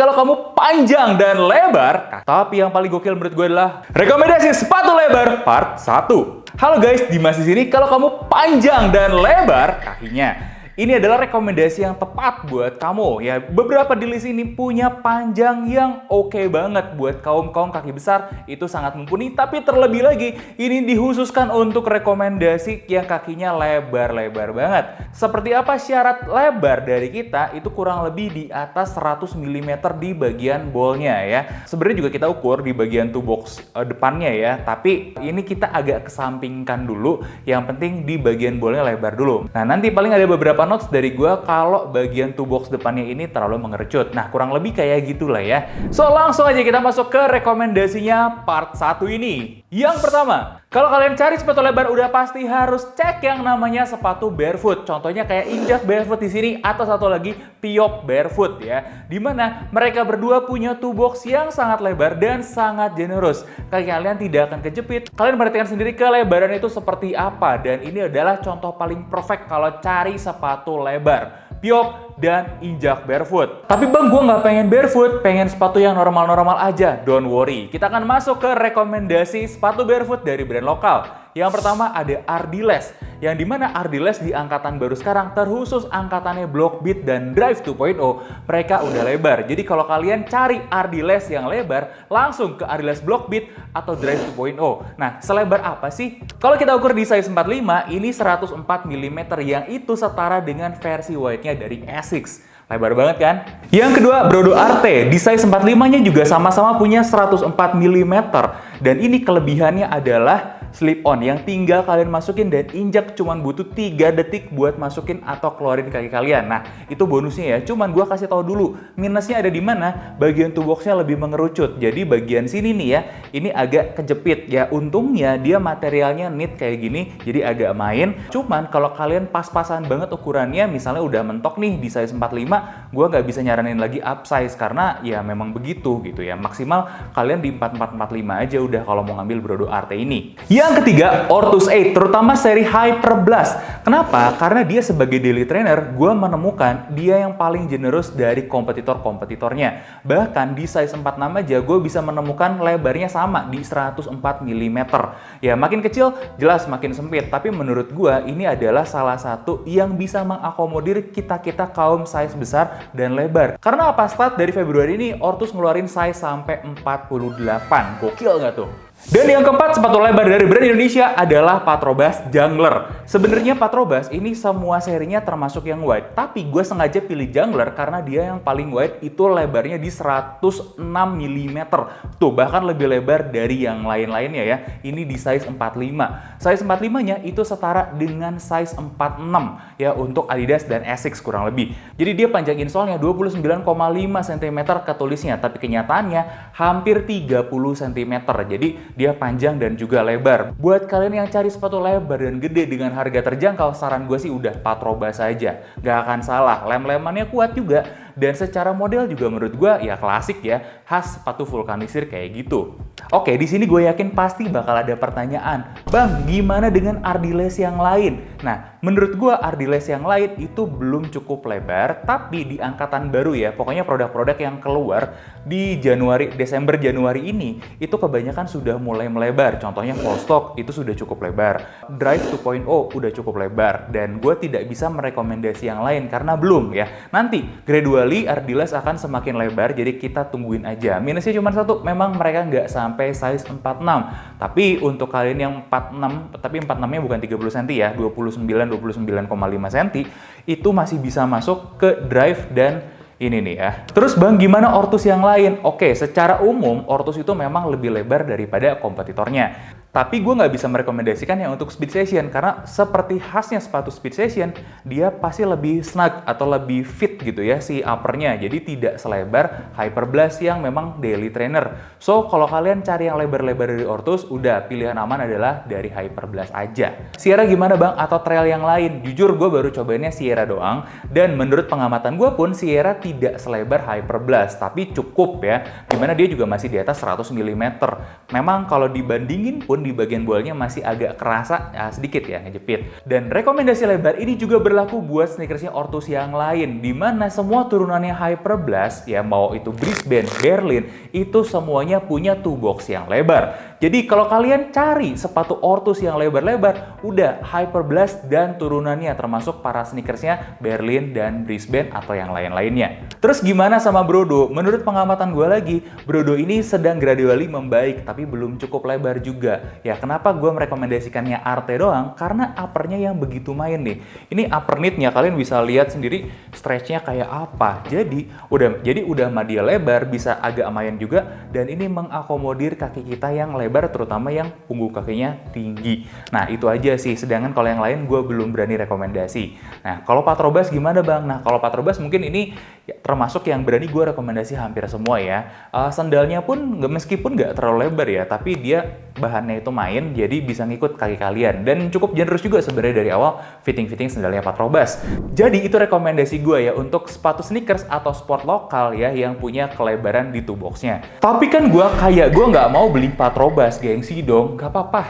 kalau kamu panjang dan lebar, tapi yang paling gokil menurut gue adalah rekomendasi sepatu lebar part 1. Halo guys, Dimas di sini. Kalau kamu panjang dan lebar kakinya, ini adalah rekomendasi yang tepat buat kamu ya. Beberapa di list ini punya panjang yang oke banget buat kaum-kaum kaki besar, itu sangat mumpuni. Tapi terlebih lagi, ini dikhususkan untuk rekomendasi yang kakinya lebar-lebar banget. Seperti apa syarat lebar dari kita? Itu kurang lebih di atas 100 mm di bagian bolnya ya. Sebenarnya juga kita ukur di bagian toe box depannya ya. Tapi ini kita agak kesampingkan dulu. Yang penting di bagian bolnya lebar dulu. Nah, nanti paling ada beberapa notes dari gue kalau bagian toe box depannya ini terlalu mengerucut. Nah, kurang lebih kayak gitulah ya. So, langsung aja kita masuk ke rekomendasinya part 1 ini. Yang pertama, kalau kalian cari sepatu lebar udah pasti harus cek yang namanya sepatu barefoot. Contohnya kayak Injak barefoot di sini atau satu lagi Pyok barefoot ya. Dimana mereka berdua punya toe box yang sangat lebar dan sangat generous. Kaki kalian tidak akan kejepit. Kalian perhatikan sendiri kelebaran itu seperti apa, dan ini adalah contoh paling perfect kalau cari sepatu lebar. Pyok dan Injak barefoot. Tapi bang, gue nggak pengen barefoot, pengen sepatu yang normal-normal aja. Don't worry, kita akan masuk ke rekomendasi sepatu barefoot dari brand lokal. Yang pertama ada Ardiles, yang dimana Ardiles di angkatan baru sekarang, terkhusus angkatannya Blockbeat dan Drive 2.0, mereka udah lebar. Jadi kalau kalian cari Ardiles yang lebar, langsung ke Ardiles Blockbeat atau Drive 2.0. Nah, selebar apa sih? Kalau kita ukur di size 45, ini 104 mm yang itu setara dengan versi white-nya dari Asics. Lebar banget kan? Yang kedua, Brodo Arte. Di size 45-nya juga sama-sama punya 104 mm. Dan ini kelebihannya adalah slip on yang tinggal kalian masukin dan injak cuman butuh 3 detik buat masukin atau keluarin kaki kalian. Nah, itu bonusnya ya. Cuman gua kasih tahu dulu, minusnya ada di mana? Bagian toe box-nya lebih mengerucut. Jadi bagian sini nih ya, ini agak kejepit. Ya untungnya dia materialnya knit kayak gini, jadi agak main. Cuman kalau kalian pas-pasan banget ukurannya, misalnya udah mentok nih di size 45, gua nggak bisa nyaranin lagi up size karena ya memang begitu gitu ya. Maksimal kalian di 4445 aja udah kalau mau ngambil Brodo Arte ini. Yang ketiga, Ortus 8, terutama seri Hyper Blast. Kenapa? Karena dia sebagai daily trainer, gue menemukan dia yang paling generous dari kompetitor-kompetitornya. Bahkan di size 46 aja, gue bisa menemukan lebarnya sama di 104 mm. Ya, makin kecil, jelas makin sempit. Tapi menurut gue, ini adalah salah satu yang bisa mengakomodir kita-kita kaum size besar dan lebar. Karena apa? Start dari Februari ini, Ortus ngeluarin size sampai 48. Gokil nggak tuh? Dan yang keempat, sepatu lebar dari brand Indonesia adalah Patrobas Jungler. Sebenarnya Patrobas ini semua serinya termasuk yang wide, tapi gue sengaja pilih Jungler karena dia yang paling wide itu lebarnya di 106 mm. Tuh, bahkan lebih lebar dari yang lain-lainnya ya. Ini di size 45. Size 45-nya itu setara dengan size 46 ya untuk Adidas dan Asics kurang lebih. Jadi dia panjang insole-nya 29,5 cm ketulisnya, tapi kenyataannya hampir 30 cm. Jadi dia panjang dan juga lebar. Buat kalian yang cari sepatu lebar dan gede dengan harga terjangkau, saran gue sih udah Patrobas aja. Gak akan salah, lem-lemannya kuat juga. Dan secara model juga menurut gue ya klasik ya, khas sepatu vulkanisir kayak gitu. Oke, di sini gue yakin pasti bakal ada pertanyaan, Bang, gimana dengan Ardiles yang lain? Nah, menurut gue Ardiles yang lain itu belum cukup lebar, tapi di angkatan baru ya, pokoknya produk-produk yang keluar di Desember Januari ini, itu kebanyakan sudah mulai melebar. Contohnya Volstock itu sudah cukup lebar, Drive 2.0 udah cukup lebar, dan gue tidak bisa merekomendasi yang lain karena belum ya. Nanti gradually Ardiles akan semakin lebar, jadi kita tungguin aja. Minusnya cuma satu, memang mereka nggak sampai size 46. Tapi untuk kalian yang 46, tapi 46-nya bukan 30 cm ya, 29,5 cm, itu masih bisa masuk ke Drive dan ini nih ya. Terus bang, gimana Ortus yang lain? Oke, secara umum Ortus itu memang lebih lebar daripada kompetitornya. Tapi gue nggak bisa merekomendasikan yang untuk speed session karena seperti khasnya sepatu speed session, dia pasti lebih snug atau lebih fit gitu ya si uppernya. Jadi tidak selebar Hyper Blast yang memang daily trainer. So kalau kalian cari yang lebar-lebar dari Ortus, udah pilihan aman adalah dari Hyper Blast aja. Sierra gimana bang? Atau trail yang lain? Jujur gue baru cobainnya Sierra doang, dan menurut pengamatan gue pun Sierra tidak selebar Hyperblast, tapi cukup ya, dimana dia juga masih di atas 100 mm. Memang kalau dibandingin pun di bagian boilnya masih agak kerasa sedikit ya ngejepit. Dan rekomendasi lebar ini juga berlaku buat sneakersnya Ortus yang lain, dimana semua turunannya Hyperblast ya, mau itu Brisbane, Berlin, itu semuanya punya toe box yang lebar. Jadi kalau kalian cari sepatu Ortus yang lebar-lebar, udah Hyperblast dan turunannya, termasuk para sneakersnya Berlin dan Brisbane atau yang lain-lainnya. Terus gimana sama Brodo? Menurut pengamatan gue lagi, Brodo ini sedang gradually membaik, tapi belum cukup lebar juga. Ya kenapa gue merekomendasikannya Arte doang? Karena uppernya yang begitu main nih. Ini upper knitnya, kalian bisa lihat sendiri stretchnya kayak apa. Jadi udah dia lebar, bisa agak main juga, dan ini mengakomodir kaki kita yang lebar, terutama yang punggung kakinya tinggi. Nah itu aja sih, sedangkan kalau yang lain gue belum berani rekomendasi. Nah kalau Patrobas gimana bang? Nah kalau Patrobas mungkin ini ya, termasuk yang berani gue rekomendasi hampir semua ya. Sandalnya pun meskipun nggak terlalu lebar ya, tapi dia bahannya itu main, jadi bisa ngikut kaki kalian. Dan cukup generous juga sebenarnya dari awal fitting sandalnya Patrobas. Jadi itu rekomendasi gue ya untuk sepatu sneakers atau sport lokal ya yang punya kelebaran di toe box-nya. Tapi kan gue nggak mau beli Patrobas, gengsi dong, nggak apa-apa.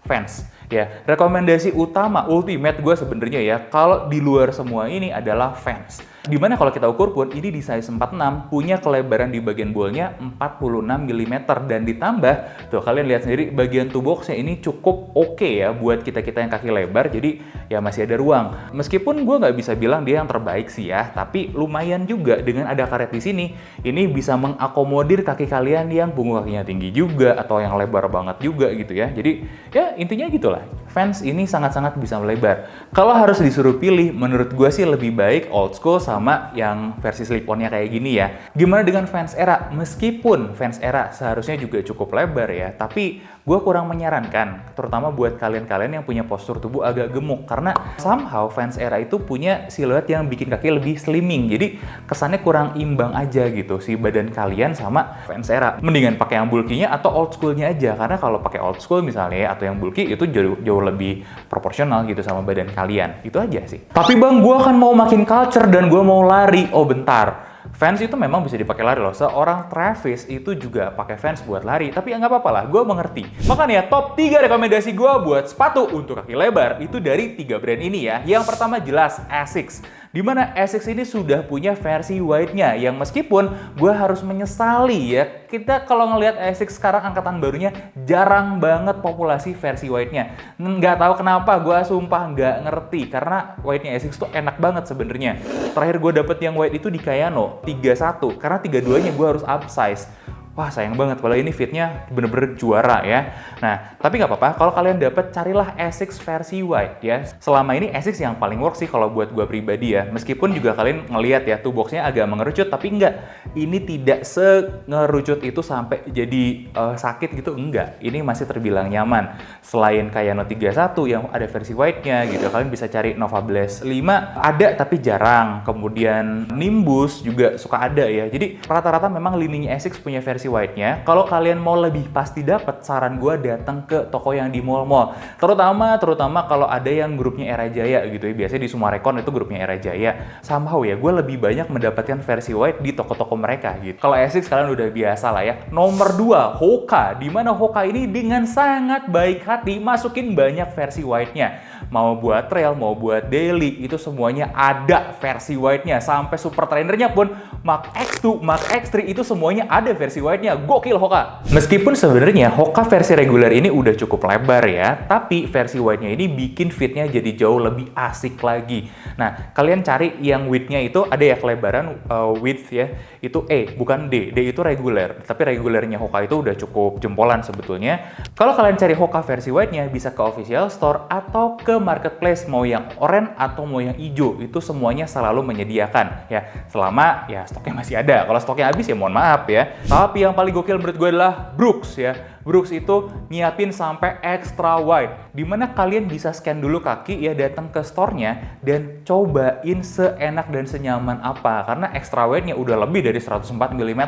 Fans. Ya, rekomendasi utama ultimate gue sebenarnya ya, kalau di luar semua ini adalah Vans. Dimana kalau kita ukur pun ini di size 46 punya kelebaran di bagian boolnya 46 mm, dan ditambah tuh kalian lihat sendiri bagian toe box-nya ini cukup oke ya buat kita yang kaki lebar, jadi ya masih ada ruang. Meskipun gue nggak bisa bilang dia yang terbaik sih ya, tapi lumayan juga dengan ada karet di sini. Ini bisa mengakomodir kaki kalian yang punggung kakinya tinggi juga atau yang lebar banget juga gitu ya. Jadi ya intinya gitulah. Vans ini sangat-sangat bisa melebar. Kalau harus disuruh pilih, menurut gue sih lebih baik old school sama yang versi slip-onnya kayak gini ya. Gimana dengan Vans Era? Meskipun Vans Era seharusnya juga cukup lebar ya, tapi gue kurang menyarankan, terutama buat kalian-kalian yang punya postur tubuh agak gemuk, karena somehow Vans Era itu punya siluet yang bikin kaki lebih slimming, jadi kesannya kurang imbang aja gitu si badan kalian sama Vans Era. Mendingan pakai yang bulky-nya atau old school-nya aja, karena kalau pakai old school misalnya atau yang bulky itu jauh lebih proporsional gitu sama badan kalian. Itu aja sih. Tapi bang, gue kan mau makin culture dan gue mau lari. Oh bentar, Vans itu memang bisa dipakai lari loh. Seorang Travis itu juga pakai Vans buat lari. Tapi ya nggak apa-apa lah, gue mengerti. Makanya top 3 rekomendasi gue buat sepatu untuk kaki lebar itu dari 3 brand ini ya. Yang pertama jelas Asics. Dimana Asics ini sudah punya versi white-nya, yang meskipun gue harus menyesali ya, kita kalau ngelihat Asics sekarang angkatan barunya jarang banget populasi versi white-nya. Nggak tahu kenapa, gue sumpah nggak ngerti, karena white-nya Asics tuh enak banget sebenarnya. Terakhir gue dapet yang white itu di Kayano 31, karena 32-nya gue harus upsize. Wah sayang banget, kalau ini fitnya bener-bener juara ya. Nah, tapi nggak apa-apa, kalau kalian dapet, carilah Asics versi white ya. Selama ini Asics yang paling work sih kalau buat gue pribadi ya. Meskipun juga kalian ngelihat ya, toe box-nya agak mengerucut, tapi enggak. Ini tidak se-ngerucut itu sampai jadi sakit gitu, enggak. Ini masih terbilang nyaman. Selain Kayano 31 yang ada versi white-nya gitu, kalian bisa cari Nova Blast 5, ada tapi jarang. Kemudian Nimbus juga suka ada ya. Jadi rata-rata memang lininya Asics punya versi white-nya. Kalau kalian mau lebih pasti dapat, saran gue datang ke toko yang di mall-mall. Terutama kalau ada yang grupnya Era Jaya gitu ya. Biasanya di Sumarekon itu grupnya Era Jaya. Somehow ya, gue lebih banyak mendapatkan versi white di toko-toko mereka gitu. Kalau Asics kalian udah biasa lah ya. Nomor 2, Hoka. Dimana Hoka ini dengan sangat baik hati masukin banyak versi white-nya. Mau buat trail, mau buat daily, itu semuanya ada versi white-nya. Sampai super trainernya pun Mark X2, Mark X3 itu semuanya ada versi white-nya. Gokil Hoka. Meskipun sebenarnya Hoka versi reguler ini udah cukup lebar ya, tapi versi white-nya ini bikin fitnya jadi jauh lebih asik lagi. Nah, kalian cari yang width-nya itu ada ya kelebaran width ya, itu E, bukan D. D itu reguler, tapi regulernya Hoka itu udah cukup jempolan sebetulnya. Kalau kalian cari Hoka versi white-nya, bisa ke official store atau ke marketplace, mau yang oranye atau mau yang hijau, itu semuanya selalu menyediakan ya, selama ya stoknya masih ada. Kalau stoknya habis ya mohon maaf ya. Tapi yang paling gokil menurut gue adalah Brooks ya. Brooks itu nyiapin sampai extra wide, dimana kalian bisa scan dulu kaki ya, datang ke store-nya dan cobain seenak dan senyaman apa, karena extra wide-nya udah lebih dari 104 mm.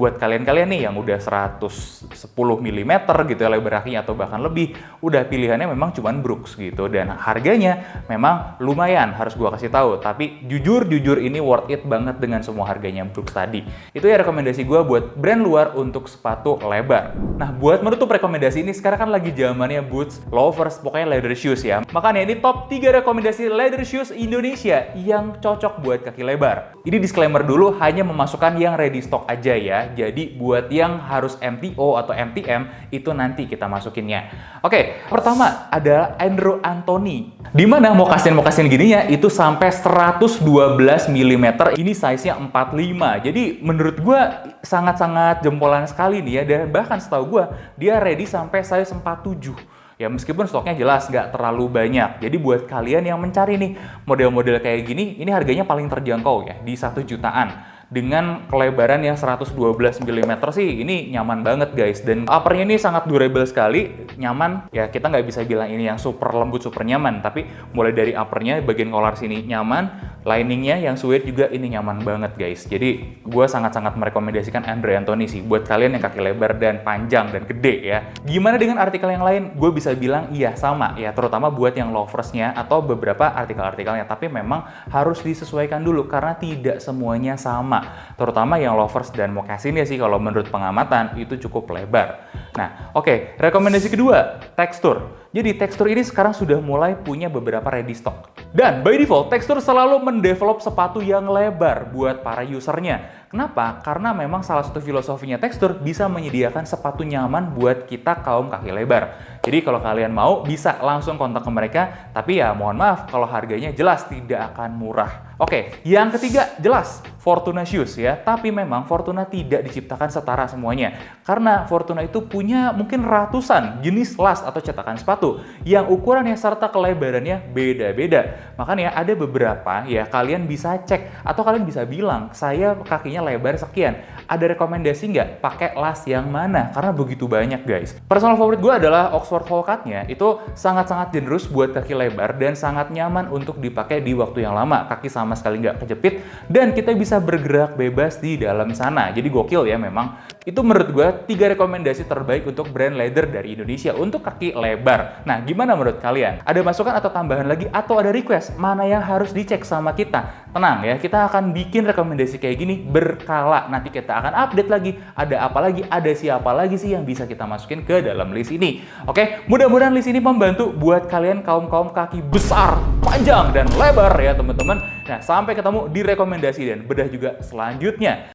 Buat kalian-kalian nih yang udah 110 mm gitu ya lebar kakinya atau bahkan lebih, udah pilihannya memang cuman Brooks gitu, dan harganya memang lumayan harus gua kasih tahu, tapi jujur ini worth it banget dengan semua harganya Brooks tadi. Itu ya rekomendasi gua buat brand luar untuk sepatu lebar. Nah, buat menutup rekomendasi ini, sekarang kan lagi zamannya boots, loafers, pokoknya leather shoes ya. Makanya ini top 3 rekomendasi leather shoes Indonesia yang cocok buat kaki lebar. Ini disclaimer dulu, hanya memasukkan yang ready stock aja ya. Jadi buat yang harus MTO atau MTM itu nanti kita masukinnya. Oke, pertama ada Andrew Anthony. Dimana mokasin gininya itu sampai 112 mm. Ini size-nya 45. Jadi menurut gua sangat-sangat jempolan sekali nih ya, dan bahkan setahu gue dia ready sampai size 47 ya, meskipun stoknya jelas nggak terlalu banyak. Jadi buat kalian yang mencari nih model-model kayak gini, ini harganya paling terjangkau ya, di 1 jutaan. Dengan kelebaran yang 112 mm sih, ini nyaman banget guys. Dan uppernya ini sangat durable sekali, nyaman. Ya kita nggak bisa bilang ini yang super lembut, super nyaman. Tapi mulai dari uppernya, bagian collar sini nyaman, liningnya yang suede juga ini nyaman banget guys. Jadi gue sangat-sangat merekomendasikan Andrew Anthony sih buat kalian yang kaki lebar dan panjang dan gede ya. Gimana dengan artikel yang lain? Gue bisa bilang iya sama ya, terutama buat yang loafersnya atau beberapa artikel-artikelnya. Tapi memang harus disesuaikan dulu karena tidak semuanya sama. Terutama yang loafers dan moccasin ya sih, kalau menurut pengamatan itu cukup lebar. Nah, oke, rekomendasi kedua, tekstur. Jadi tekstur ini sekarang sudah mulai punya beberapa ready stock. Dan by default, tekstur selalu mendevelop sepatu yang lebar buat para usernya. Kenapa? Karena memang salah satu filosofinya tekstur bisa menyediakan sepatu nyaman buat kita kaum kaki lebar. Jadi kalau kalian mau bisa langsung kontak ke mereka, tapi ya mohon maaf kalau harganya jelas tidak akan murah. Oke, yang ketiga jelas Fortuna Shoes ya, tapi memang Fortuna tidak diciptakan setara semuanya. Karena Fortuna itu punya mungkin ratusan jenis las atau cetakan sepatu yang ukurannya serta kelebarannya beda-beda. Makanya ada beberapa ya kalian bisa cek atau kalian bisa bilang, saya kakinya lebar sekian, ada rekomendasi nggak pakai las yang mana? Karena begitu banyak guys. Personal favorit gue adalah Oxford Volcatnya, itu sangat-sangat generous buat kaki lebar dan sangat nyaman untuk dipakai di waktu yang lama. Kaki sama sekali nggak kejepit dan kita bisa bergerak bebas di dalam sana. Jadi gokil ya memang. Itu menurut gue 3 rekomendasi terbaik untuk brand leather dari Indonesia untuk kaki lebar. Nah, gimana menurut kalian? Ada masukan atau tambahan lagi atau ada request? Mana yang harus dicek sama kita? Tenang ya, kita akan bikin rekomendasi kayak gini berkala. Nanti kita akan update lagi, ada apa lagi, ada siapa lagi sih yang bisa kita masukin ke dalam list ini. Oke, mudah-mudahan list ini membantu buat kalian kaum-kaum kaki besar, panjang, dan lebar ya teman-teman. Nah, sampai ketemu di rekomendasi dan bedah juga selanjutnya.